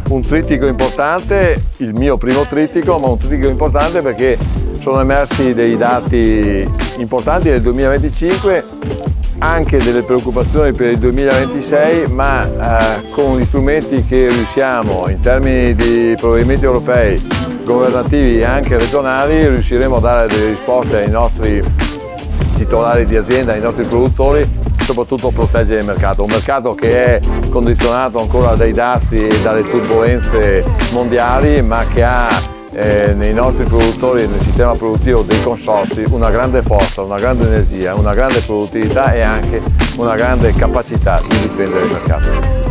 Un trittico importante, il mio primo trittico, ma un trittico importante perché sono emersi dei dati importanti del 2025, anche delle preoccupazioni per il 2026, ma con gli strumenti che riusciamo in termini di provvedimenti europei, governativi e anche regionali, riusciremo a dare delle risposte ai nostri titolari di azienda, ai nostri produttori, soprattutto proteggere il mercato, un mercato che è condizionato ancora dai dazi e dalle turbulenze mondiali, ma che ha nei nostri produttori e nel sistema produttivo dei consorzi una grande forza, una grande energia, una grande produttività e anche una grande capacità di difendere il mercato.